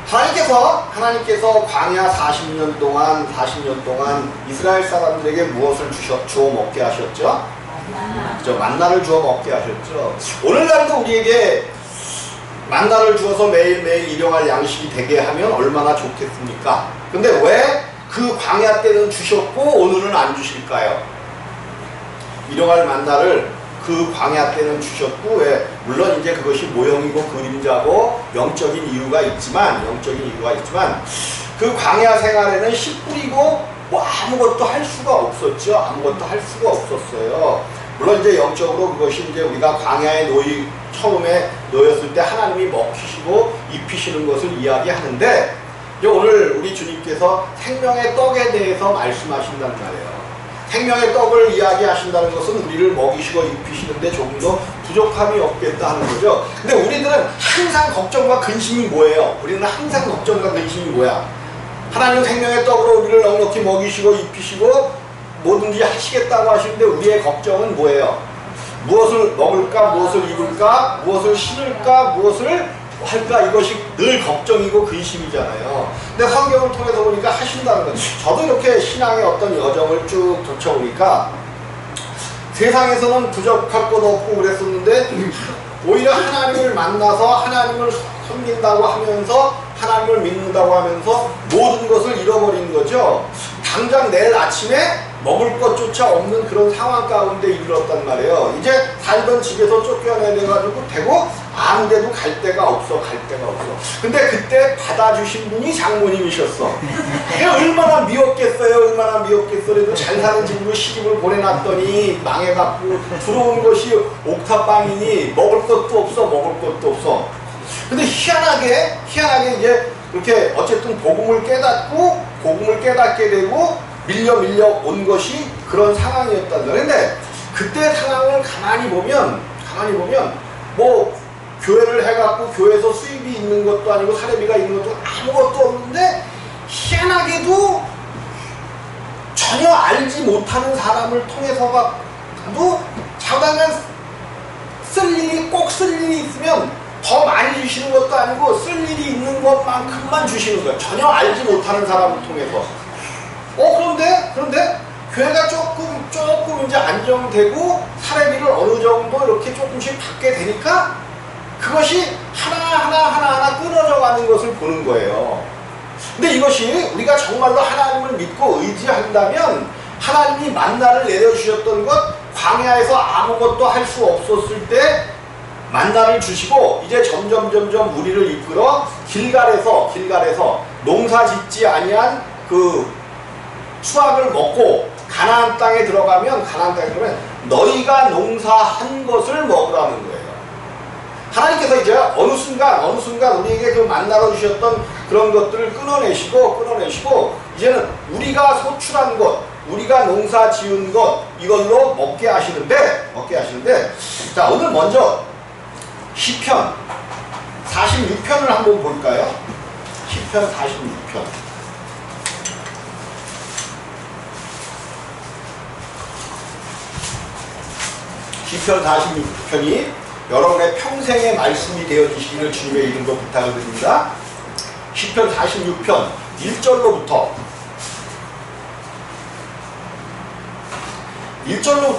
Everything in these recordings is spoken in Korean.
하나님께서 광야 40년 동안 이스라엘 사람들에게 무엇을 주어 먹게 하셨죠? 만나를 주어 먹게 하셨죠. 오늘날도 우리에게 만나를 주어서 매일매일 일용할 양식이 되게 하면 얼마나 좋겠습니까? 근데 왜 그 광야 때는 주셨고 오늘은 안 주실까요? 일용할 만나를 그 광야 때는 주셨고, 왜? 물론 이제 그것이 모형이고 그림자고 영적인 이유가 있지만 그 광야 생활에는 씨 뿌리고 뭐 아무것도 할 수가 없었죠. 아무것도 할 수가 없었어요. 물론 이제 영적으로 그것이 이제 우리가 광야에 처음에 놓였을 때 하나님이 먹히시고 입히시는 것을 이야기하는데, 이제 오늘 우리 주님께서 생명의 떡에 대해서 말씀하신다는 말이에요. 생명의 떡을 이야기하신다는 것은 우리를 먹이시고 입히시는데 조금 더 부족함이 없겠다 하는 거죠. 근데 우리들은 항상 걱정과 근심이 뭐예요? 하나님은 생명의 떡으로 우리를 넉넉히 먹이시고 입히시고 뭐든지 하시겠다고 하시는데 우리의 걱정은 뭐예요? 무엇을 먹을까, 무엇을 입을까, 무엇을 신을까, 무엇을 할까, 이것이 늘 걱정이고 근심이잖아요. 근데 성경을 통해서 보니까 하신다는 거죠. 저도 이렇게 신앙의 어떤 여정을 쭉 거쳐보니까 세상에서는 부족할 것 없고 그랬었는데 오히려 하나님을 만나서 하나님을 섬긴다고 하면서 하나님을 믿는다고 하면서 모든 것을 잃어버린 거죠. 당장 내일 아침에 먹을 것조차 없는 그런 상황 가운데 이르렀단 말이에요. 이제 살던 집에서 쫓겨내가지고 되고 아무 데도 갈 데가 없어. 근데 그때 받아주신 분이 장모님이셨어. 얼마나 미웠겠어요. 그래도 잘 사는 집으로 시집을 보내놨더니 망해갖고 들어온 것이 옥탑방이니 먹을 것도 없어. 근데 희한하게 이제 그렇게 어쨌든 복음을 깨닫게 되고 밀려 온 것이 그런 상황이었단 말이에요. 근데 그때 상황을 가만히 보면 뭐 교회를 해갖고 교회에서 수입이 있는 것도 아니고 사례비가 있는 것도 아무것도 없는데 희한하게도 전혀 알지 못하는 사람을 통해서도 자다면 꼭 쓸 일이 있으면 더 많이 주시는 것도 아니고 쓸 일이 있는 것만큼만 주시는 거예요. 전혀 알지 못하는 사람을 통해서. 그런데 교회가 조금 이제 안정되고 사례비를 어느 정도 이렇게 조금씩 받게 되니까 그것이 하나하나 끊어져 가는 것을 보는 거예요. 근데 이것이 우리가 정말로 하나님을 믿고 의지한다면 하나님이 만나를 내려주셨던 것, 광야에서 아무것도 할 수 없었을 때 만나를 주시고 이제 점점 우리를 이끌어 길갈에서 농사 짓지 아니한 그 수확을 먹고 가나안 땅에 들어가면 너희가 농사한 것을 먹으라는 거예요. 하나님께서 이제 어느 순간 우리에게 그 만나러 주셨던 그런 것들을 끊어내시고 이제는 우리가 소출한 것, 우리가 농사 지은 것 이걸로 먹게 하시는데 자, 오늘 먼저 시편 46편을 한번 볼까요? 시편 46편. 시편 46편이 여러분의 평생의 말씀이 되어주시기를 주님의 이름으로 부탁을 드립니다. 시편 46편 1절로부터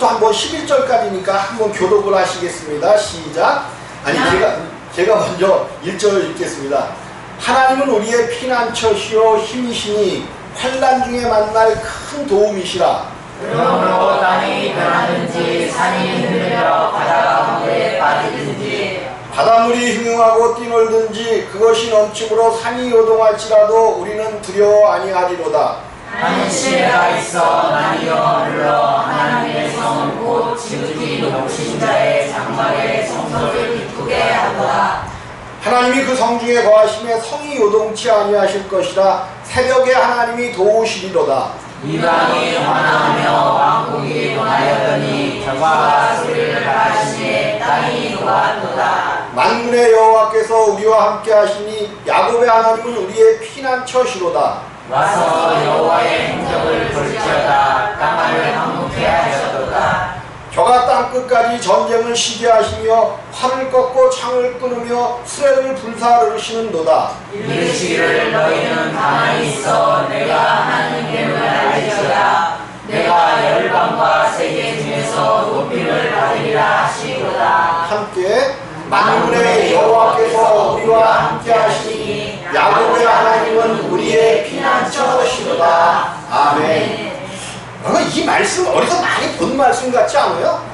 한번 11절까지니까 한번 교독을 하시겠습니다. 시작. 제가 먼저 1절을 읽겠습니다. 하나님은 우리의 피난처시요 힘이시니 환난 중에 만날 큰 도움이시라. 그러므로 땅이 변하든지 산이 흔들려 바다 가운데 빠지든지 바닷물이 흉흉하고 뛰놀든지 그것이 넘침으로 산이 요동할지라도 우리는 두려워 아니하리로다. 나는 신뢰가 있어 나니여 물러 하나님의 성은 곧 지극히 높으신 자의 장막의 성소를 기쁘게 하도다. 하나님이 그 성중에 거하심에 성이 요동치 아니하실 것이라. 새벽에 하나님이 도우시리로다. 이방이 환호하며 왕국이 논하였더니 저가 소리를 하시니 땅이 놓았도다. 만군의 여호와께서 우리와 함께 하시니 야곱의 하나님은 우리의 피난처시로다. 와서 여호와의 행적을 볼지어다. 땅을 황무케 하셨도다. 벼가 땅끝까지 전쟁을 시게 하시며 활을 꺾고 창을 끊으며 수레를 불사르시는도다. 이르시기를 너희는 가만히 있어 내가 하나님됨을 알리리라. 내가 열방과 세계 중에서 높임을 받으리라 하시리로다. 함께 만군의 여호와께서 우리와 함께 하시니 야곱의 하나님은 우리의 피난처시로다. 아멘. 이 말씀 어디서 많이 본 말씀 같지 않아요?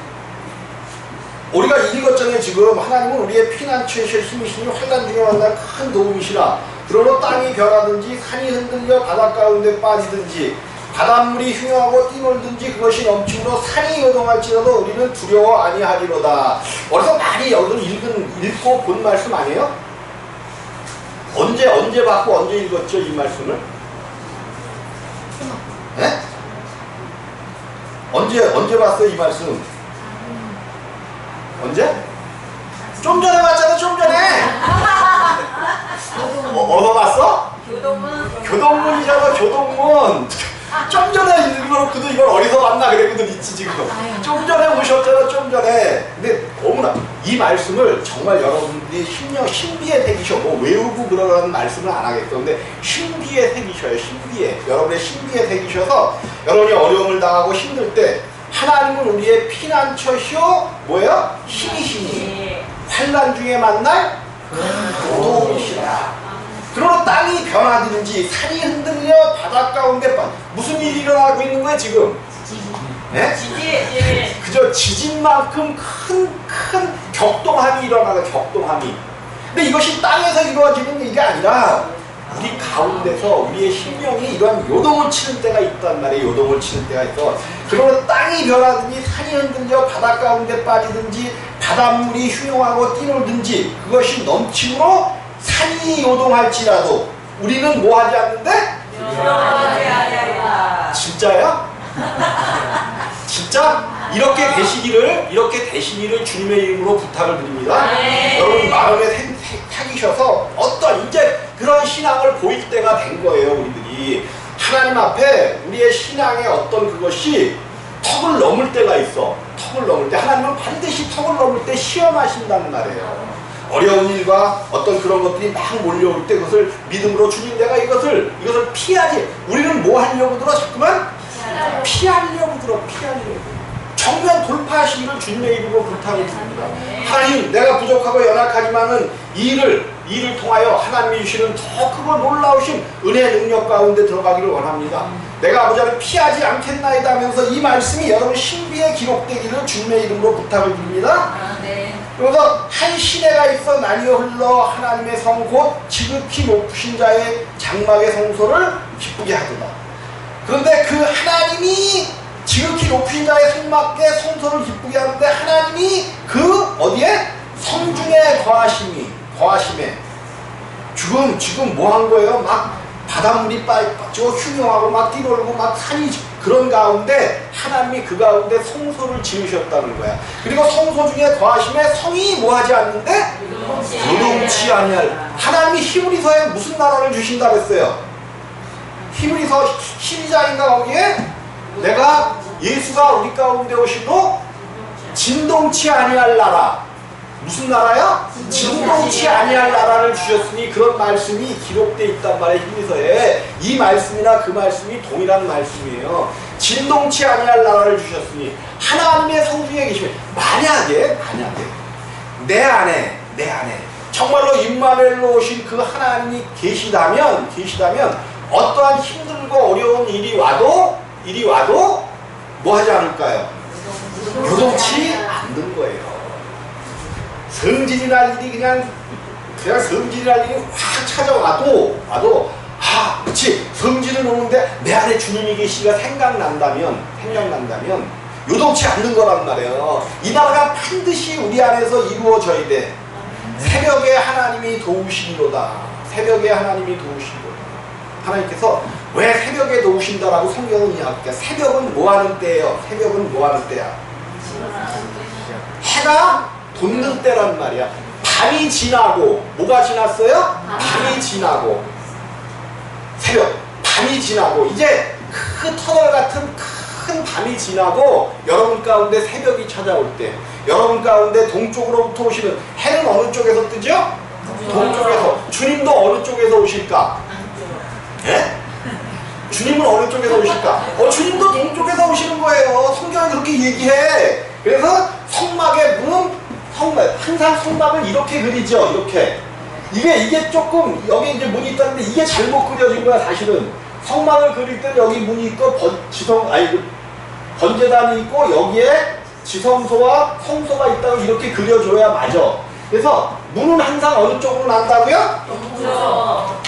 우리가 읽었잖아요. 지금 하나님은 우리의 피난처이시여 힘이시니 환난 중에 만날 큰 도움이시라. 그러므로 땅이 변하든지 산이 흔들려 바닷 가운데 빠지든지 바닷물이 흉하고 뛰놀든지 그것이 넘치므로 산이 요동할지라도 우리는 두려워 아니하리로다. 어디서 많이 여기서 읽고 본 말씀 아니에요? 언제 받고 언제 읽었죠 이 말씀을? 네? 언제 봤어요 이 말씀? 언제? 좀 전에 봤잖아 좀 전에. 어디서 봤어? 교동문이잖아 교동문. 좀 전에 읽어놓고도 이걸 어디서 봤나 그랬거든 있지 지금. 좀 전에 오셨잖아 좀 전에. 근데 어머나 이 말씀을 정말 여러분들이 신비에 새기셔. 뭐 외우고 그러라는 말씀을 안 하겠어. 근데 신비에 새기셔요. 신비에. 여러분의 신비에 새기셔서 여러분이 어려움을 당하고 힘들 때 하나님은 우리의 피난처시오 뭐예요? 힘이시니 환난 중에 만날 도움이시라. 그러나 땅이 변하든지 산이 흔들려 바닷 가운데 무슨 일이 일어나고 있는 거예요 지금? 네? 지지. 그저 지진만큼 큰 격동함이 일어나요. 격동함이. 근데 이것이 땅에서 이루어지는 일이 아니라 우리 가운데서 우리의 심령이 이러한 요동을 치는 때가 있단 말이에요. 요동을 치는 때가 있어. 그러나 땅이 변하든지 산이 흔들려 바닷 가운데 빠지든지 바닷물이 흉용하고 뛰놀든지 그것이 넘침으로 산이 요동할지라도 우리는 뭐 하지 않는데? 진짜요? 진짜? 이렇게 되시기를 주님의 이름으로 부탁을 드립니다. 네. 여러분 마음에 새기셔서 어떤 이제 그런 신앙을 보일 때가 된 거예요. 우리들이 하나님 앞에 우리의 신앙의 어떤 그것이 턱을 넘을 때가 있어. 턱을 넘을 때 하나님은 반드시 턱을 넘을 때 시험하신다는 말이에요. 어려운 일과 어떤 그런 것들이 막 몰려올 때 그것을 믿음으로 주님 내가 이것을 피하지. 우리는 뭐 하려고 들어? 자꾸만 피하려고 들어. 정면 돌파하시기를 주님의 이름으로 부탁을 드립니다. 하나님 내가 부족하고 연약하지만은 이 일을 통하여 하나님이 주시는 더 크고 놀라우신 은혜 능력 가운데 들어가기를 원합니다. 내가 아버지 하나님 피하지 않겠나이다 하면서 이 말씀이 여러분 신비에 기록되기를 주님의 이름으로 부탁을 드립니다. 그래서 한 시내가 있어 나뉘어 흘러 하나님의 성 곧 지극히 높으신 자의 장막의 성소를 기쁘게 하도다. 그런데 그 하나님이 지극히 높으신 자의 성막의 성소를 기쁘게 하는데 하나님이 그 어디에? 성중에 거하심에 지금 뭐 한 거예요? 막 바닷물이 빠지고 흉용하고 막 뛰놀고 막 산이 그런 가운데 하나님이 그 가운데 성소를 지으셨다는 거야. 그리고 성소 중에 거하심에 성이 뭐 하지 않는데? 요동치 아니할. 하나님이 히브리서에 무슨 나라를 주신다고 했어요? 히브리서 12장인가 거기에 내가 예수가 우리 가운데 오시고 진동치 아니할 나라. 무슨 나라야? 진동치 아니할 나라를 주셨으니 그런 말씀이 기록되어 있단 말이에요. 히브리서에. 이 말씀이나 그 말씀이 동일한 말씀이에요. 진동치 아니할 나라를 주셨으니 하나님의 성중에 계시면 만약에 내 안에 정말로 임마누엘로 오신 그 하나님이 계시다면 어떠한 힘들고 어려운 일이 와도 뭐 하지 않을까요? 요동치 않는 거예요. 성질이 날 일이 그냥 성질이 날 일이 확 찾아와도 그치 성질은 오는데 내 안에 주님이 계시가 생각난다면 요동치 않는 거란 말이에요. 이 나라가 반드시 우리 안에서 이루어져야 돼. 새벽에 하나님이 도우시리로다. 하나님께서 왜 새벽에 도우신다라고 성경은 이야기합니까? 새벽은 뭐 하는 때예요? 해가 돋는 때란 말이야. 밤이 지나고 뭐가 지났어요? 밤이 지나고 새벽 밤이 지나고 이제 그 터널 같은 큰 큰 밤이 지나고 여러분 가운데 새벽이 찾아올 때 여러분 가운데 동쪽으로부터 오시는 해는 어느 쪽에서 뜨죠? 동쪽에서. 주님도 어느 쪽에서 오실까? 예? 주님은 어느 쪽에서 오실까? 주님도 동쪽에서 오시는 거예요. 성경이 그렇게 얘기해. 그래서 성막의 문은 항상 성막을 이렇게 그리죠. 이렇게. 이게 조금 여기 이제 문이 있다는데 이게 잘못 그려진 거야 사실은. 성막을 그릴 때 여기 문이 있고 번제단이 있고 여기에 지성소와 성소가 있다고 이렇게 그려줘야 맞아. 그래서 문은 항상 어느 쪽으로 난다고요? 동쪽.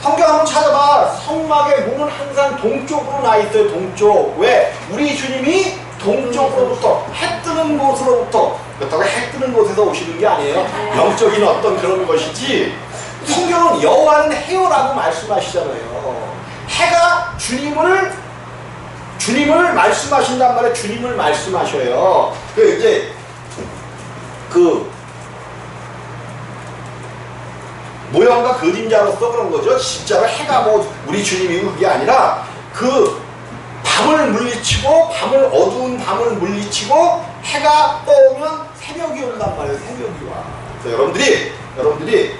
성경 한번 찾아봐. 성막의 문은 항상 동쪽으로 나 있어요. 동쪽. 왜? 우리 주님이 동쪽으로부터 해 뜨는 곳으로부터 그렇다고 해 뜨는 곳에서 오시는 게 아니에요. 영적인 어떤 그런 것이지. 성경은 여호와는 해요라고 말씀하시잖아요. 해가 주님을 말씀하신단 말이에요. 주님을 말씀하셔요. 모형과 그림자로서 그런 거죠. 진짜로 해가 뭐 우리 주님이 그게 아니라 그 밤을 물리치고 어두운 밤을 물리치고 해가 떠오면 새벽이 온단 말이에요. 새벽이 와. 그래서 여러분들이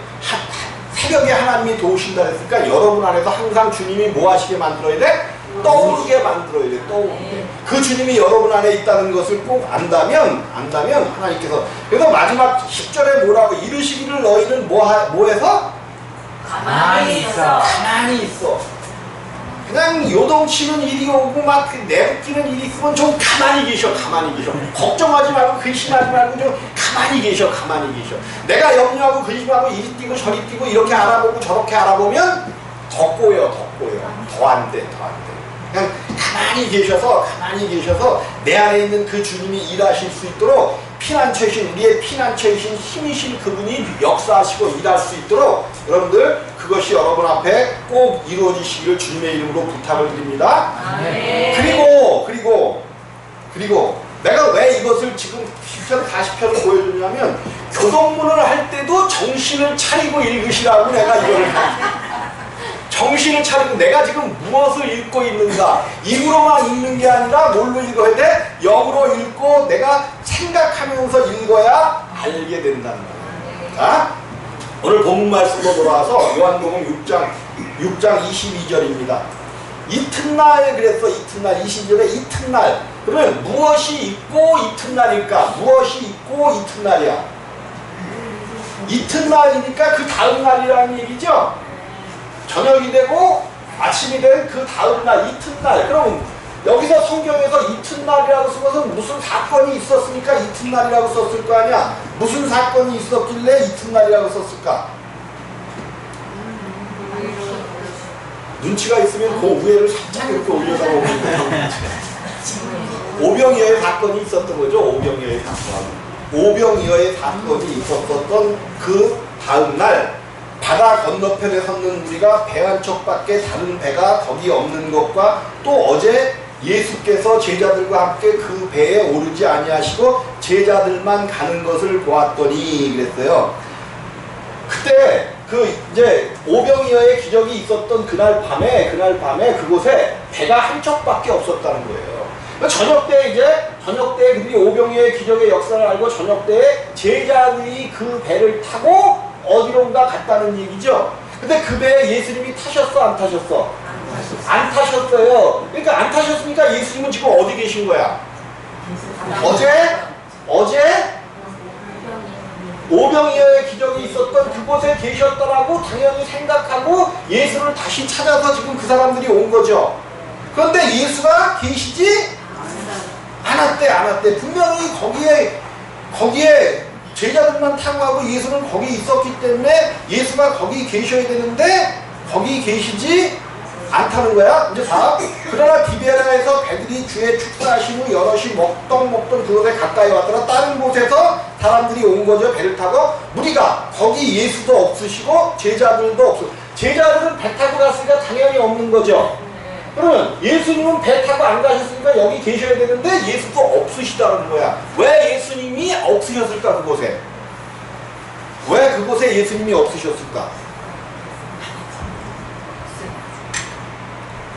새벽에 하나님이 도우신다 했으니까 여러분 안에서 항상 주님이 뭐 하시게 만들어야 돼? 떠오르게 만들어야 돼. 떠오르게. 그 주님이 여러분 안에 있다는 것을 꼭 안다면 하나님께서. 그래서 마지막 10절에 뭐라고? 이르시기를 너희는 뭐 해서? 가만히 있어. 그냥 요동치는 일이 오고 막 내쫓기는 일이 있으면 좀 가만히 계셔. 걱정하지 말고 근심하지 말고 좀 가만히 계셔. 내가 염려하고 근심하고 이리 뛰고 저리 뛰고 이렇게 알아보고 저렇게 알아보면 더 꼬여. 더 안 돼. 그냥 가만히 계셔서 내 안에 있는 그 주님이 일하실 수 있도록 우리의 피난처이신 힘이신 그분이 역사하시고 일할 수 있도록 여러분들 그것이 여러분 앞에 꼭 이루어지시기를 주님의 이름으로 부탁을 드립니다. 그리고 내가 왜 이것을 지금 10편 40편을 보여주냐면 교동문을 할 때도 정신을 차리고 읽으시라고 내가 이거를 정신을 차리고 내가 지금 무엇을 읽고 있는가. 입으로만 읽는 게 아니라 뭘로 읽어야 돼? 영으로 읽고 내가 생각하면서 읽어야 알게 된다는 거야. 오늘 본문 말씀으로 돌아와서 요한복음 6장 22절입니다. 이튿날 그랬어. 이튿날 22절에 이튿날. 그러면 무엇이 있고 이튿날일까? 무엇이 있고 이튿날이야. 이튿날이니까 그 다음 날이라는 얘기죠. 저녁이 되고 아침이 된 그 다음날 이튿날. 그럼 여기서 성경에서 이튿날이라고 쓴 것은 무슨 사건이 있었으니까 이튿날이라고 썼을 거 아니야. 무슨 사건이 있었길래 이튿날이라고 썼을까? 눈치가 있으면 그 위에를 살짝 이렇게 올려다가 보면 오병이어의 사건이 있었던 거죠. 오병이어의 사건이 있었던 그 다음날 바다 건너편에 섰는 우리가 배 한 척밖에 다른 배가 거기 없는 것과 또 어제 예수께서 제자들과 함께 그 배에 오르지 아니하시고 제자들만 가는 것을 보았더니 그랬어요. 그때 이제 오병이어의 기적이 있었던 그날 밤에 그곳에 배가 한 척밖에 없었다는 거예요. 저녁 때 그들이 오병이어의 기적의 역사를 알고 저녁 때에 제자들이 그 배를 타고 어디론가 갔다는 얘기죠. 근데 그 배에 예수님이 타셨어? 안 타셨어? 안 타셨어요. 그러니까 안 타셨으니까 예수님은 지금 어디 계신 거야? 어제 오병이어의 기적이 있었던 그곳에 계셨더라고 당연히 생각하고 예수를 다시 찾아서 지금 그 사람들이 온 거죠. 그런데 예수가 계시지 않았대. 분명히 거기에 제자들만 타고 가고 예수는 거기 있었기 때문에 예수가 거기 계셔야 되는데 거기 계시지 않다는 거야. 이제 봐. 그러나 디베라에서 배들이 주의 축사하신 후 여럿이 먹던 그곳에 가까이 왔더라. 다른 곳에서 사람들이 온 거죠. 배를 타고. 무리가 거기 예수도 없으시고 제자들도 없어. 제자들은 배 타고 갔으니까 당연히 없는 거죠. 그러면 예수님은 배 타고 안 가셨으니까 여기 계셔야 되는데 예수도 없으시다는 거야. 왜 예수님이 없으셨을까? 그곳에 왜 그곳에 예수님이 없으셨을까?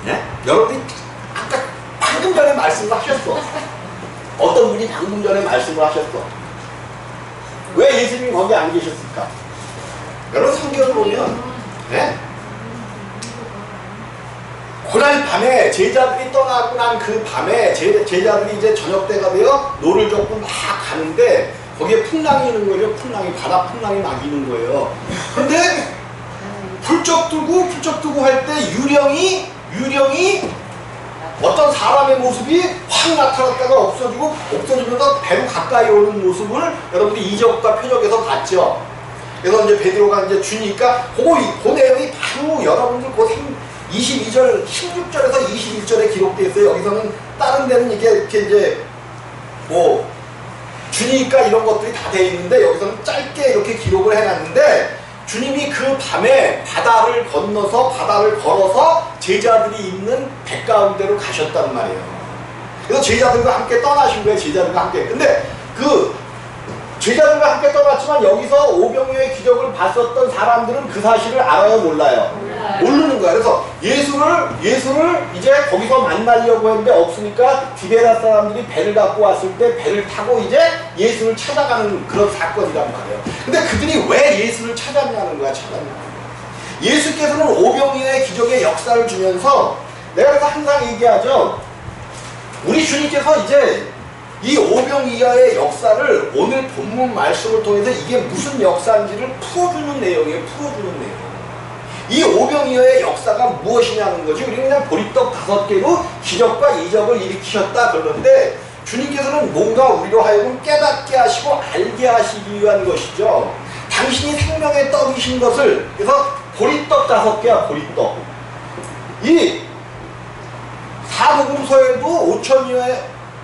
네? 여러분이 아까 방금 전에 말씀을 하셨어. 어떤 분이 방금 전에 말씀을 하셨어. 왜 예수님이 거기 안 계셨을까? 여러분 성경을 보면 그날 밤에 제자들이 떠나고 난 그 밤에 제자들이 이제 저녁 때가 되어 노를 젓고 막 가는데 거기에 풍랑이 있는 거죠. 바다 풍랑이 막 있는 거예요. 근데 훌쩍 뜨고 할 때 유령이 어떤 사람의 모습이 확 나타났다가 없어지면서 배로 가까이 오는 모습을 여러분들이 이적과 표적에서 봤죠. 그래서 이제 베드로가 이제 주니까 그 내용이 바로 여러분들 그 22절, 16절에서 21절에 기록되어 있어요. 여기서는 다른 데는 이렇게 이제 뭐 주니까 이런 것들이 다 되어 있는데 여기서는 짧게 이렇게 기록을 해놨는데 주님이 그 밤에 바다를 걸어서 제자들이 있는 배 가운데로 가셨단 말이에요. 그래서 제자들과 함께 떠나신 거예요. 제자들과 함께. 근데 그 제자들과 함께 떠났지만 여기서 오병이어의 기적을 봤었던 사람들은 그 사실을 알아요, 몰라요? 모르는 거야. 그래서 예수를 이제 거기서 만나려고 했는데 없으니까 디베라 사람들이 배를 갖고 왔을 때 배를 타고 이제 예수를 찾아가는 그런 사건이란 말이에요. 근데 그들이 왜 예수를 찾았냐는 거야. 예수께서는 오병이어의 기적의 역사를 주면서 내가 그래서 항상 얘기하죠. 우리 주님께서 이제 이 오병이어의 역사를 오늘 본문 말씀을 통해서 이게 무슨 역사인지를 풀어주는 내용이에요. 이 오병이어의 역사가 무엇이냐는 거지. 우리는 그냥 보리떡 5개로 기적과 이적을 일으키셨다 그러는데 주님께서는 뭔가 우리로 하여금 깨닫게 하시고 알게 하시기 위한 것이죠. 당신이 생명의 떡이신 것을. 그래서 보리떡 5개야. 보리떡. 이 사복음서에도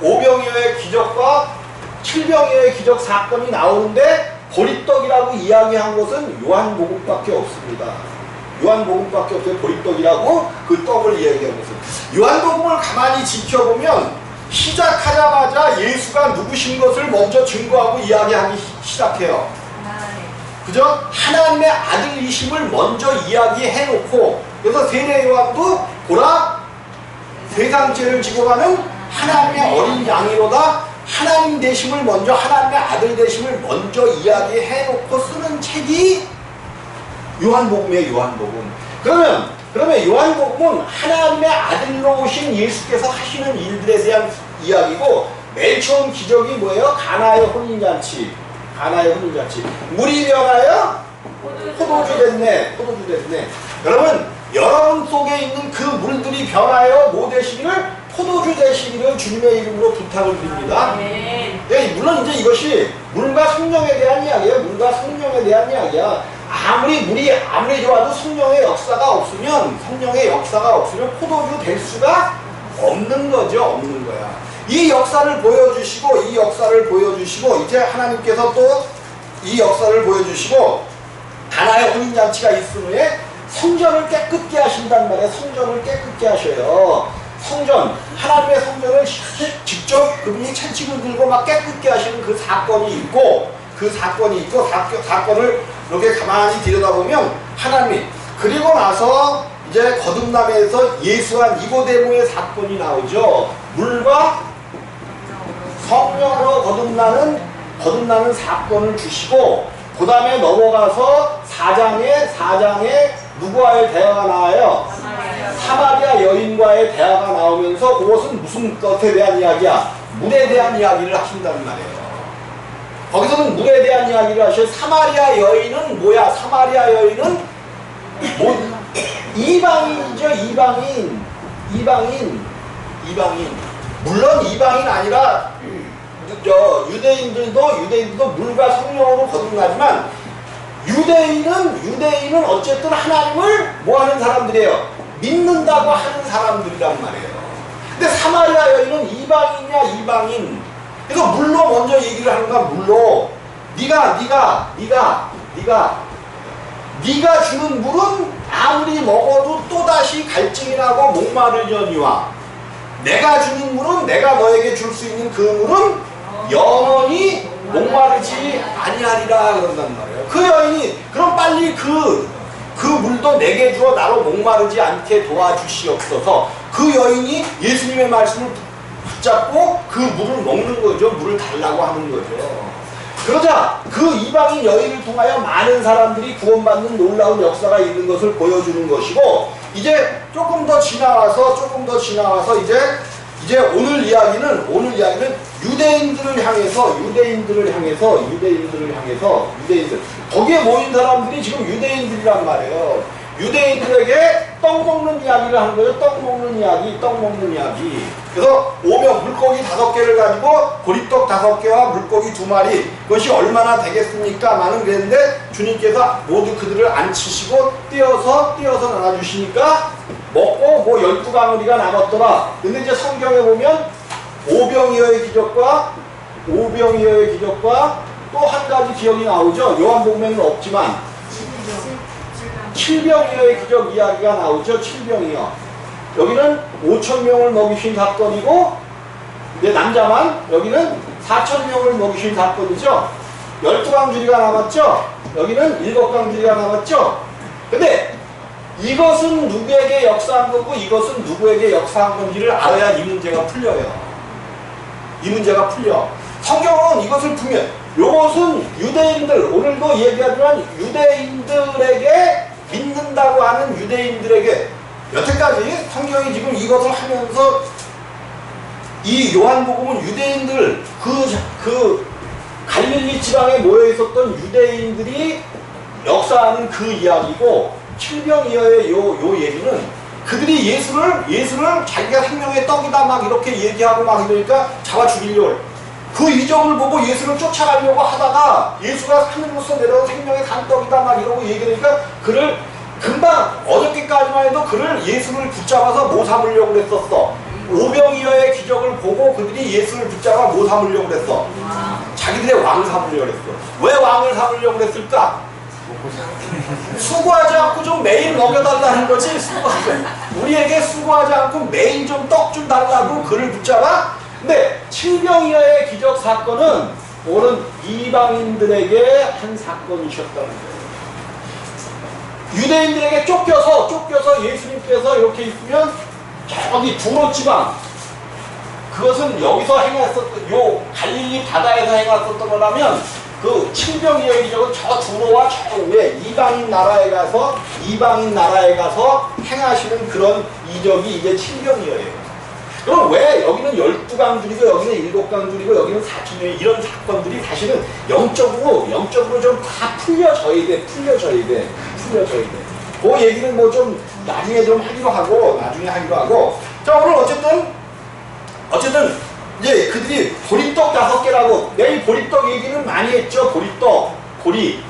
5병이어의 기적과 7병이어의 기적 사건이 나오는데 보리떡이라고 이야기한 것은 요한복음밖에 없습니다. 요한복음밖에 없어요. 보리떡이라고 그 떡을 이야기한 것은. 요한복음을 가만히 지켜보면 시작하자마자 예수가 누구신 것을 먼저 증거하고 이야기하기 시작해요. 그죠? 하나님의 아들이심을 먼저 이야기해놓고, 그래서 세례 요한도 보라 세상 죄를 지고 가는 하나님의 어린 양이로다. 하나님 되심을 먼저, 하나님의 아들 되심을 먼저 이야기해놓고 쓰는 책이 요한복음이에요. 요한복음. 그러면 요한복음은 하나님의 아들로 오신 예수께서 하시는 일들에 대한 이야기고, 맨 처음 기적이 뭐예요? 가나의 혼인잔치. 물이 변하여 포도주 됐네. 여러분 속에 있는 그 물들이 변하여 뭐 되시기를? 포도주 되시기를 주님의 이름으로 부탁을 드립니다. 예, 물론 이제 이것이 물과 성령에 대한 이야기야. 아무리 좋아도 성령의 역사가 없으면 포도주 될 수가 없는 거죠. 이 역사를 보여주시고 이제 하나님께서 또 이 역사를 보여주시고 가나의 혼인잔치가 있은 후에 성전을 깨끗게 하신단 말이에요. 성전을 깨끗게 하셔요. 하나님의 성전을 직접 그분이 채찍을 들고 막 깨끗게 하시는 그 사건이 있고 사건을 이렇게 가만히 들여다보면 하나님이, 그리고 나서 이제 거듭남에서 예수와 니고데모의 사건이 나오죠. 물과 성령으로 거듭나는 사건을 주시고, 그 다음에 넘어가서 4장에 누구와의 대화가 나와요? 사마리아 여인과의 대화가 나오면서 그것은 무슨 것에 대한 이야기야? 물에 대한 이야기를 하신다는 말이에요. 거기서는 물에 대한 이야기를 하셔요. 사마리아 여인은 뭐야? 사마리아 여인은 이방인이죠. 이방인. 물론 이방인 아니라 유대인들도 물과 성령으로 거듭나지만 유대인은 어쨌든 하나님을 뭐하는 사람들이에요? 믿는다고 하는 사람들이란 말이에요. 근데 사마리아 여인은 이방인. 그래서 물로 먼저 얘기를 하는 거야. 물로 네가 주는 물은 아무리 먹어도 또다시 갈증이 나고 목마르려니와, 내가 주는 물은, 내가 너에게 줄 수 있는 그 물은 영원히 목마르지 아니하리라 그런단 말이에요. 그 여인이 그럼 빨리 그 물도 내게 주어 나로 목마르지 않게 도와주시옵소서. 그 여인이 예수님의 말씀을 붙잡고 그 물을 먹는 거죠. 물을 달라고 하는 거죠. 그러자 그 이방인 여인을 통하여 많은 사람들이 구원받는 놀라운 역사가 있는 것을 보여주는 것이고, 이제 조금 더 지나와서 이제 오늘 이야기는 유대인들을 향해서 거기에 모인 사람들이 지금 유대인들이란 말이에요. 유대인들에게 떡 먹는 이야기를 하는 거예요. 떡 먹는 이야기. 그래서 오병 물고기 5개를 가지고 보리떡 5개와 물고기 2마리, 그것이 얼마나 되겠습니까? 많은 그랬는데 주님께서 모두 그들을 앉히시고 떼어서 나눠주시니까 먹고 뭐 12방울이가 남았더라. 근데 이제 성경에 보면 오병이어의 기적과 또 한 가지 기억이 나오죠. 요한복음에는 없지만 7병이어의 기적 이야기가 나오죠. 7병이어. 여기는 5,000명을 먹이신 사건이고, 근데 남자만, 여기는 4,000명을 먹이신 사건이죠. 12강줄이가 남았죠. 여기는 7강줄이가 남았죠. 근데 이것은 누구에게 역사한 거고 이것은 누구에게 역사한 건지를 알아야 이 문제가 풀려요. 성경은 이것을 분명, 요것은 유대인들, 오늘도 얘기하지만 유대인들에게, 믿는다고 하는 유대인들에게, 여태까지 성경이 지금 이것을 하면서 이 요한복음은 유대인들, 그 갈릴리 지방에 모여 있었던 유대인들이 역사하는 그 이야기고, 7병이어의 요 얘기는 그들이 예수를 자기가 생명의 떡이다 막 이렇게 얘기하고 막 이러니까 잡아 죽이려고, 그 이적을 보고 예수를 쫓아가려고 하다가 예수가 하늘로서 내려온 생명의 산떡이다 막 이러고 얘기하니까 그를 금방 어저께까지만 해도 그를 예수를 붙잡아서 못 삼으려고 그랬었어. 오병이어의 기적을 보고 그들이 예수를 붙잡아 못 삼으려고 그랬어. 자기들의 왕을 삼으려고 그랬어. 왜 왕을 삼으려고 그랬을까? 수고하지 않고 좀 매일 먹여달라는 거지. 우리에게 수고하지 않고 매일 좀 떡 좀 달라고 그를 붙잡아. 근데 7병이어의 기적 사건은 오는 이방인들에게 한 사건이셨다는 거예요. 유대인들에게 쫓겨서 예수님께서 이렇게 있으면 저기 두로 지방, 그것은 여기서 행했었던, 요 갈릴리 바다에서 행했었던 거라면 그 7병이어의 기적은 저 두로와 저 위에 이방인 나라에 가서 행하시는 그런 이적이 이제 7병이어예요. 그럼 왜 여기는 12강줄이고 여기는 7강줄이고 여기는 4,000명이, 이런 사건들이 사실은 영적으로 좀 다 풀려져야 돼. 그 얘기는 뭐 좀 나중에 하기로 하고. 자, 오늘 어쨌든 이제 그들이 보리떡 5개라고, 내일 보리떡 얘기는 많이 했죠. 보리.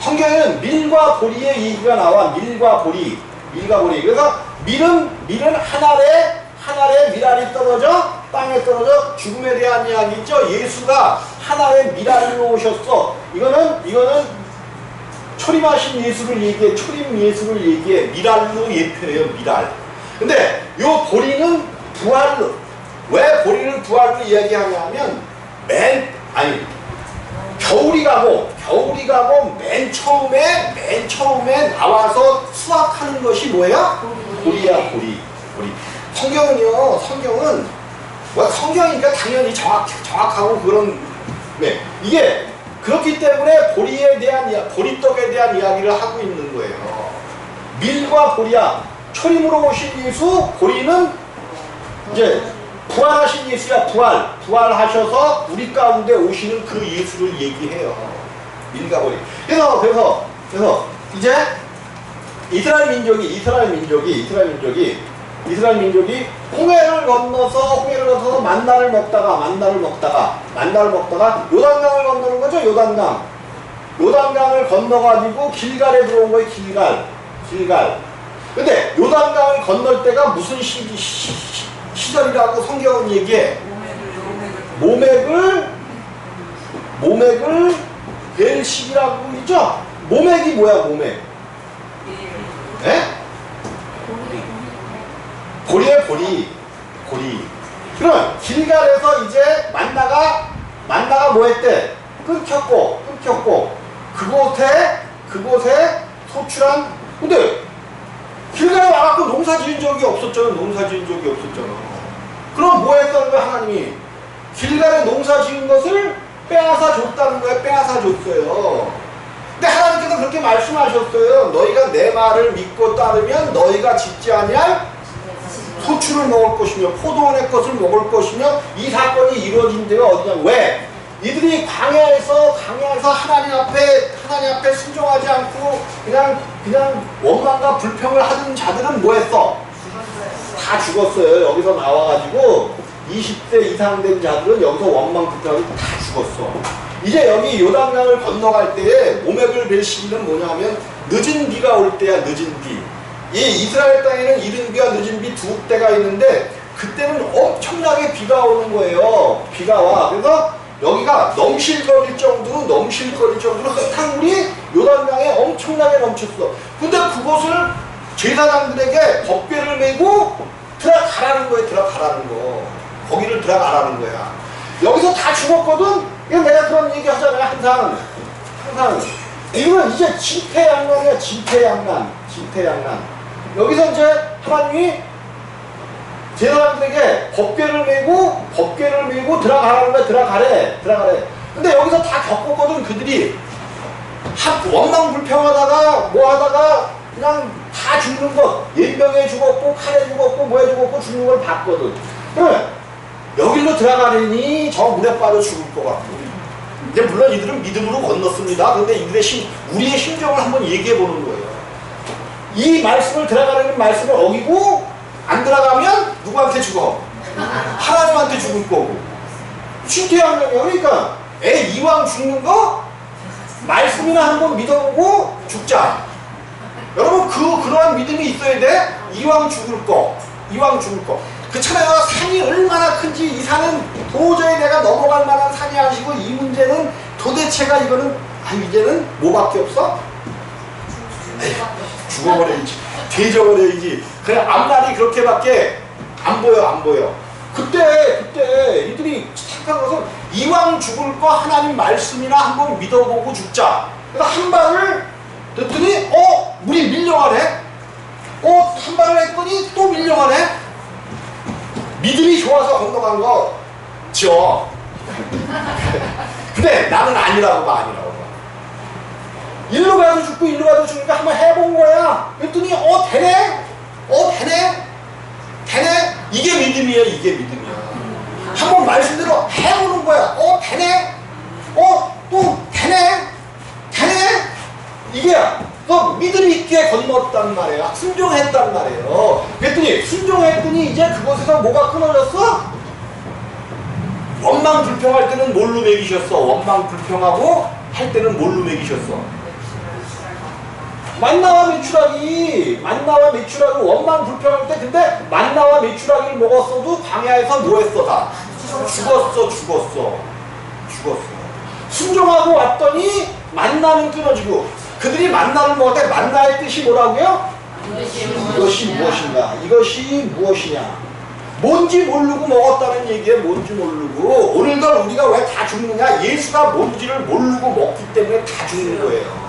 성경에는 밀과 보리의 얘기가 나와. 밀과 보리. 그래서 밀은 한 알에 밀알이 떨어져 땅에 떨어져 죽음에 대한 이야기 있죠. 예수가 한 알에 밀알로 오셨어. 이거는 초림하신 예수를 얘기해. 밀알로 예표해요. 밀알. 근데 요 보리는 부활로, 왜 보리를 부활로 이야기하냐면 겨울이 가고 맨 처음에 나와서 수확하는 것이 뭐야? 보리야. 성경은 성경이니까 당연히 정확하고 그런, 이게 그렇기 때문에 보리떡에 대한 이야기를 하고 있는 거예요. 밀과 보리야. 초림으로 오신 예수, 보리는 이제 부활하신 예수야. 부활하셔서 우리 가운데 오시는 그 예수를 얘기해요. 밀과 보리. 그래서 이제 이스라엘 민족이 홍해를 건너서 만나를 먹다가 요단강을 건너는 거죠. 요단강을 건너가지고 길갈에 들어온 거예요. 길갈. 근데 요단강을 건널 때가 무슨 시절이라고 성경은 얘기해? 모맥을 뵐 시기라고 있죠. 모맥이 뭐야? 모맥. 보리의 보리. 그럼 길갈에서 이제 만나가 뭐 했대? 끊겼고 그곳에 소출한, 근데 길갈에 와갖고 농사 지은 적이 없었잖아. 농사 지은 적이 없었잖아. 그럼 뭐 했다는 거야, 하나님이? 길갈에 농사 지은 것을 빼앗아 줬다는 거야. 빼앗아 줬어요. 근데 하나님께서 그렇게 말씀하셨어요. 너희가 내 말을 믿고 따르면 너희가 짓지 아니할 소출을 먹을 것이며 포도원의 것을 먹을 것이며 이 사건이 이루어진 데가 어디냐. 왜? 이들이 광야에서 하나님 앞에 순종하지 않고 그냥 원망과 불평을 하던 자들은 뭐 했어? 다 죽었어요. 여기서 나와가지고 20대 이상 된 자들은 여기서 원망 불평하고 다 죽었어. 이제 여기 요단강을 건너갈 때에 모맥을 벨 시기는 뭐냐면 늦은 비가 올 때야. 늦은 비. 이 이스라엘 땅에는 이른 비와 늦은 비 두 때가 있는데 그때는 엄청나게 비가 오는 거예요. 비가 와. 그래서 여기가 넘실거릴 정도로 흙탕물이 요단강에 엄청나게 넘쳤어. 근데 그곳을 제사장들에게 법궤를 메고 들어가라는 거예요. 들어가라는 거. 거기를 들어가라는 거야. 여기서 다 죽었거든. 이거 내가 그런 얘기 하잖아요. 항상 이거는 이제 진퇴양난이야. 진퇴양난. 여기서 이제 하나님이 제사장들에게 법궤를 메고 들어가라는 거야. 들어가래. 근데 여기서 다 겪었거든. 그들이 원망 불평하다가 뭐 하다가 그냥 다 죽는 것. 예병에 죽었고 칼에 죽었고 뭐에 죽었고 죽는 걸 봤거든. 그러면 여기로 들어가려니 저 물에 빠져 죽을 것 같고. 이제 물론 이들은 믿음으로 건넜습니다. 그런데 우리의 심정을 한번 얘기해 보는 거예요. 이 말씀을 들어가려는 말씀을 어기고 안 들어가면 누구한테 죽어? 하나님한테 죽을 거고. 진퇴양난이야. 그러니까 이왕 죽는 거 말씀이나 한번 믿어보고 죽자. 여러분 그러한 믿음이 있어야 돼. 이왕 죽을 거. 그렇잖아요. 산이 얼마나 큰지 이 산은 도저히 내가 넘어갈 만한 산이 아니고 이 문제는 도대체가 이거는 이제는 뭐밖에 없어? 죽어버려야지. 돼져버려야지. 그냥 앞날이 그렇게밖에 안 보여. 그때 이들이 착한 것은 이왕 죽을 거 하나님 말씀이나 한번 믿어보고 죽자. 그래서 한 발을 넣더니 물이 밀려가네. 한 발을 했더니 또 밀려가네. 믿음이 좋아서 건너간 거죠. 근데 나는 아니라고 봐. 일로 가도 죽고 일로 가도 죽으니까 한번 해본 거야. 그랬더니 되네. 이게 믿음이야. 한번 말씀대로 해보는 거야. 되네. 또 되네. 이게 너 믿음 있게 건넜단 말이에요. 순종했단 말이에요. 그랬더니 순종했더니 이제 그곳에서 뭐가 끊어졌어? 원망 불평할 때는 뭘로 먹이셨어? 원망 불평하고 할 때는 뭘로 먹이셨어? 만나와 메추라기 원망 불평할 때 근데 만나와 메추라기를 먹었어도 광야에서 뭐 했어? 다 죽었어. 순종하고 왔더니 만나는 끊어지고 그들이 만나를 먹을 때 만나의 뜻이 뭐라고요? 이것이 무엇이냐? 뭔지 모르고 먹었다는 얘기에 뭔지 모르고 오늘날 우리가 왜 다 죽느냐? 예수가 뭔지를 모르고 먹기 때문에 다 죽는 거예요.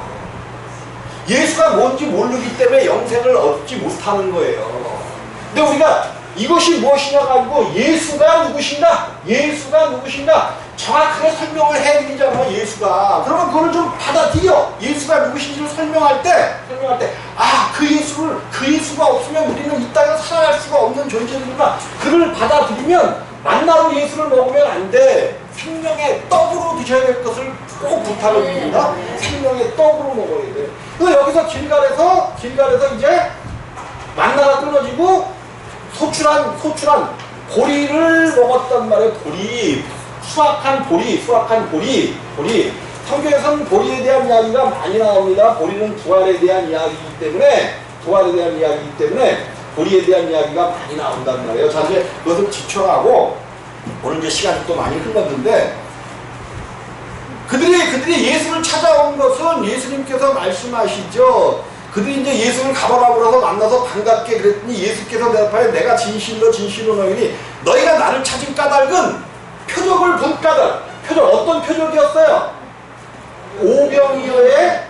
예수가 뭔지 모르기 때문에 영생을 얻지 못하는 거예요. 근데 우리가 이것이 무엇이냐 가지고 예수가 누구신가 정확하게 설명을 해드리잖아. 예수가. 그러면 그걸 좀 받아들여. 예수가 누구신지를 설명할 때 그 예수가 없으면 우리는 이 땅에 살아갈 수가 없는 존재들이구나. 그를 받아들이면 만나로 예수를 먹으면 안 돼. 생명의 떡으로 드셔야 될 것을 꼭 부탁을 드립니다. 생명의 떡으로 먹어야 돼. 그래서 여기서 길갈에서 이제 만나가 끊어지고 소출한 보리를 먹었단 말이에요. 수확한 보리. 성경에서는 보리에 대한 이야기가 많이 나옵니다. 보리는 부활에 대한 이야기이기 때문에 보리에 대한 이야기가 많이 나온단 말이에요. 자, 이제 그것을 지쳐가고 오늘 이제 시간이 또 많이 흘렀는데 그들이 예수를 찾아온 것은 예수님께서 말씀하시죠. 그들이 이제 예수를 가보라 그래서 만나서 반갑게 그랬더니 예수께서 대답하여 내가 진실로 너희니 너희가 나를 찾은 까닭은 표적을 본 까닭. 어떤 표적이었어요? 오병이어의.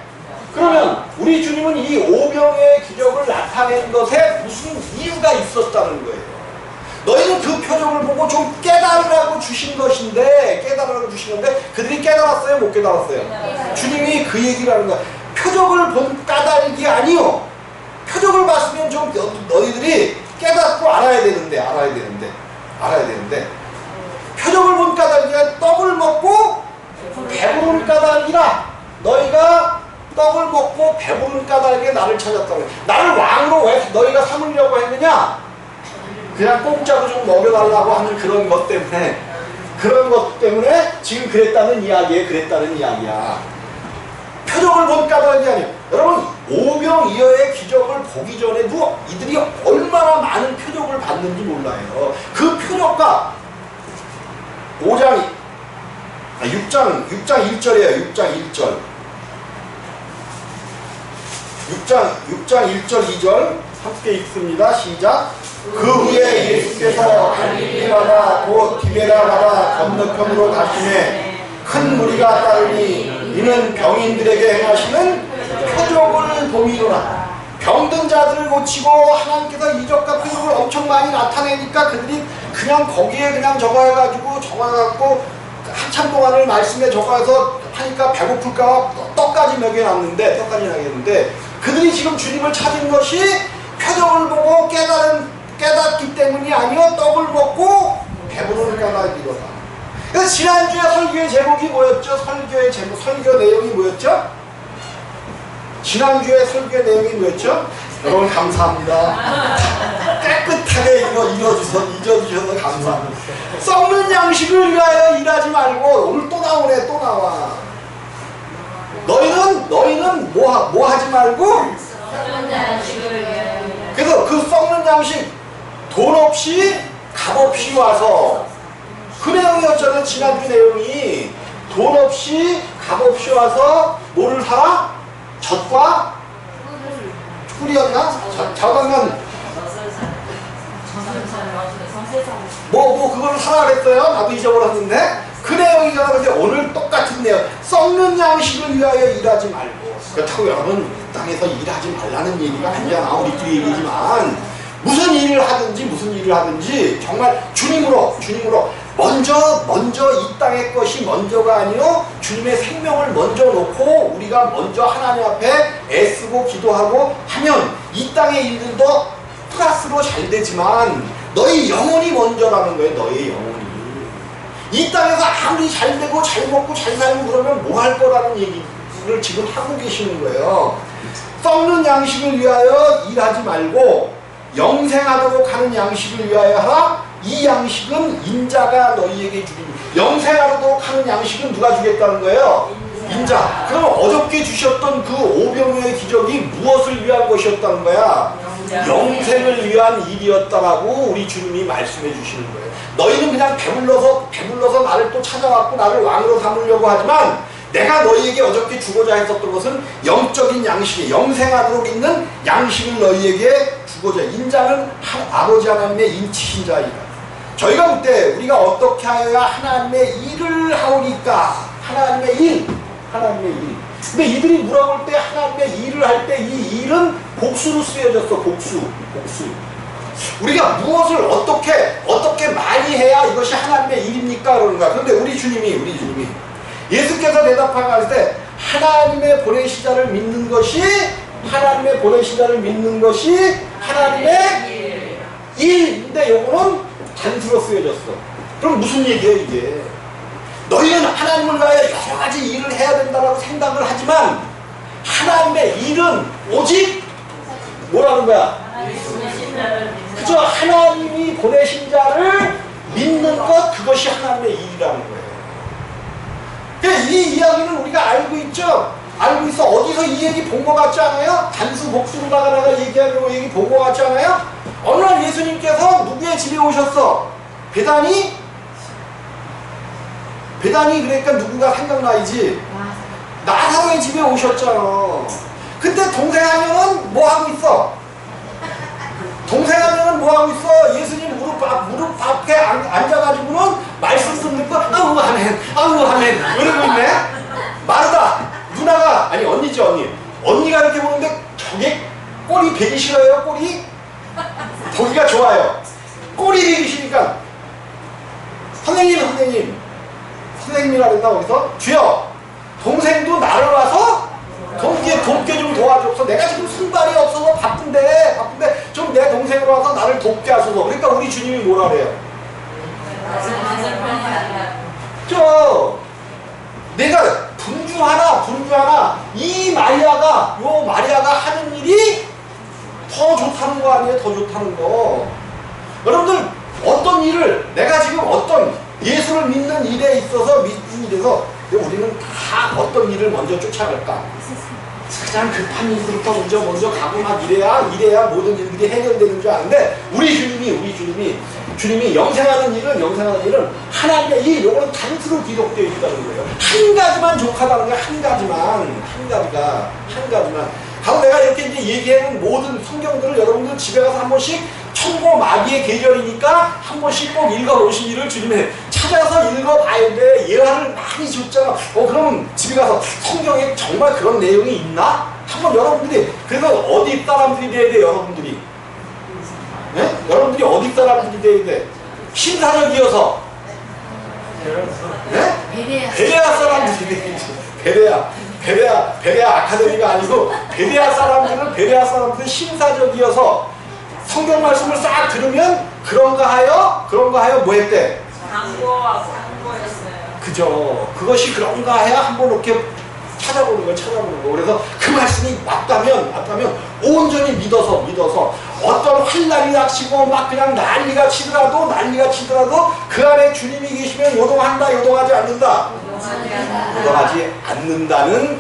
그러면 우리 주님은 이 오병의 기적을 나타내셨어요. 나타낸 것에 무슨 이유가 있었다는 거예요. 너희는 그 표적을 보고 좀 깨달으라고 주신 것인데, 깨달으라고 주신 건데, 그들이 깨달았어요? 못 깨달았어요? 주님이 그 얘기를 하는 거야. 표적을 본 까닭이 아니요. 표적을 봤으면 좀 너희들이 깨닫고 알아야 되는데. 표적을 본 까닭이 떡을 먹고 배부른 까닭이라. 너희가 떡을 먹고 배부른 까닭에 나를 찾았다고 해. 나를 왕으로 왜 너희가 삼으려고 했느냐? 그냥 공짜로 좀 먹여달라고 하는 그런 것 때문에 지금 그랬다는 이야기야. 표적을 본 까닭이 아니에요. 여러분, 오병이어의 기적을 보기 전에도 이들이 얼마나 많은 표적을 봤는지 몰라요. 그 표적과 6장 1절이에요. 6장 1절 2절 함께 읽습니다. 시작. 그 후에 예수께서 갈릴리 바다 곧 디베라 바다 건너편으로 가시매 큰 무리가 따르니 이는 병인들에게 행하시는 표적을 봄이로라. 병든 자들을 고치고 하나님께서 이적과 표적을 엄청 많이 나타내니까 그들이 그냥 거기에 그냥 적어갖고 한참 동안을 말씀에 적어서 하니까 배고플까 떡까지 먹여놨는데 그들이 지금 주님을 찾은 것이 표적을 보고 깨닫기 때문이 아니요 떡을 먹고 배부른 까닭이로다. 그래서 지난주에 설교의 제목이 뭐였죠? 설교 내용이 뭐였죠? 지난주에 설교의 내용이 뭐였죠? 여러분 감사합니다. 깨끗하게 잊어주셔서 감사합니다. 썩는 양식을 위하여 일하지 말고. 오늘 또 나와. 너희는 뭐 하지 말고? 썩는 양식을 위하여. 그래서 그 썩는 양식 돈 없이 값 없이 와서 그 내용이었잖아요. 지난주 내용이 돈 없이 값 없이 와서 뭐를 사라? 젖과 꿀이었나? 젖하면 뭐 그걸 사라 그랬어요? 나도 잊어버렸는데 그 내용이잖아. 근데 오늘 똑같은 내용. 썩는 양식을 위하여 일하지 말고. 그렇다고 여러분 이 땅에서 일하지 말라는 얘기가 아니잖아. 우리끼리 얘기지만 무슨 일을 하든지 정말 주님으로 먼저 이 땅의 것이 먼저가 아니요 주님의 생명을 먼저 놓고 우리가 먼저 하나님 앞에 애쓰고 기도하고 하면 이 땅의 일들도 플러스로 잘 되지만 너희 영혼이 먼저라는 거예요. 너희 영혼이. 이 땅에서 아무리 잘 되고 잘 먹고 잘 살고 그러면 뭐 할 거라는 얘기를 지금 하고 계시는 거예요. 썩는 양식을 위하여 일하지 말고 영생하도록 하는 양식을 위하여 하라. 이 양식은 인자가 너희에게 주리니. 영생하도록 하는 양식은 누가 주겠다는 거예요? 인자. 그럼 어저께 주셨던 그 오병이어의 기적이 무엇을 위한 것이었다는 거야? 영생을 위한 일이었다라고 우리 주님이 말씀해 주시는 거예요. 너희는 그냥 배불러서 나를 또 찾아왔고 나를 왕으로 삼으려고 하지만 내가 너희에게 어저께 주고자 했었던 것은 영적인 양식이 영생하도록 있는 양식을 너희에게 주고자. 인자는 아버지 하나님의 인치신 자이다. 저희가 그때 우리가 어떻게 하여야 하나님의 일을 하오리까? 하나님의 일. 근데 이들이 물어볼 때 하나님의 일을 할 때 이 일은 복수로 쓰여졌어. 복수. 우리가 무엇을 어떻게 많이 해야 이것이 하나님의 일입니까? 그러는 거야. 그런데 우리 주님이 예수께서 대답할 때 하나님의 보내시자를 믿는 것이 하나님의 일인데 요거는 단수로 쓰여졌어. 그럼 무슨 얘기예요 이게? 너희는 하나님을 위하여 여러 가지 일을 해야 된다고 생각을 하지만 하나님의 일은 오직 뭐라는 거야? 그저 하나님이 보내신 자를 믿는 것, 그것이 하나님의 일이라는 거예요. 이 이야기는 우리가 알고 있죠? 알고 있어. 어디서 이 얘기 본 것 같지 않아요? 단수 복수로다가 내가 얘기하려고 얘기 본 것 같지 않아요? 어느 날 예수님께서 누구의 집에 오셨어? 베다니 그러니까 누군가 생각나야지. 나사로의 집에 오셨잖아. 근데 동생 한 명은 뭐 하고 있어? 예수님 무릎 앞에 앉아가지고는 말씀 듣는 거 아우 아멘 이러고 있네. 마르다 누나가 아니 언니죠. 언니가 이렇게 보는데 저게 꼬리 베기 싫어요, 꼬리? 보기가 좋아요. 꼬리 베기 싫으니까 선생님이라 그랬나 거기서? 주여, 동생도 나를 와서 돕게 좀 도와줘서 내가 지금 손발이 없어서 바쁜데 좀 내 동생으로 와서 나를 돕게 하소서. 그러니까 우리 주님이 뭐라 그래요? 내가 분주하나 이 마리아가 하는 일이 더 좋다는 거 아니에요? 더 좋다는 거. 여러분들 어떤 일을 내가 지금 어떤 예수를 믿는 일에 있어서 우리는 다 어떤 일을 먼저 쫓아갈까? 가장 급한 일부터 먼저 가고 막 이래야 모든 일들이 해결되는 줄 아는데 주님이 영생하는 일은 하나님의 일, 요거는 단수로 기록되어 있다는 거예요. 한 가지만 족하다는 거예요. 한 가지가. 바로 내가 이렇게 이제 얘기하는 모든 성경들을 여러분들 집에 가서 한 번씩 천고 마귀의 계절이니까 한 번씩 꼭 읽어보시기를 주님의 찾아서 읽어봐야 돼. 예화를 많이 줬잖아. 그럼 집에 가서 성경에 정말 그런 내용이 있나? 한번 여러분들이, 그래서 어디 사람들이 돼야 돼, 여러분들이? 네? 여러분들이 어디 사람들이 돼야 돼? 신사적이어서. 네? 베레아 사람들이 돼야지. 베레아 아카데미가 아니고 베레아 사람들은 신사적이어서 성경 말씀을 싹 들으면 그런가 하여 뭐 했대? 광고했어요. 그죠. 그것이 그런가 해야 한번 이렇게 찾아보는 거. 그래서 그 말씀이 맞다면 온전히 믿어서 어떤 환난이 닥치고 막 그냥 난리가 치더라도 그 안에 주님이 계시면 요동하지 않는다는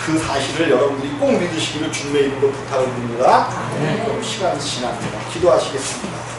그 사실을 여러분들이 꼭 믿으시기를 주님의 이름으로 부탁을 드립니다. 시간이 지났습니다. 기도하시겠습니다.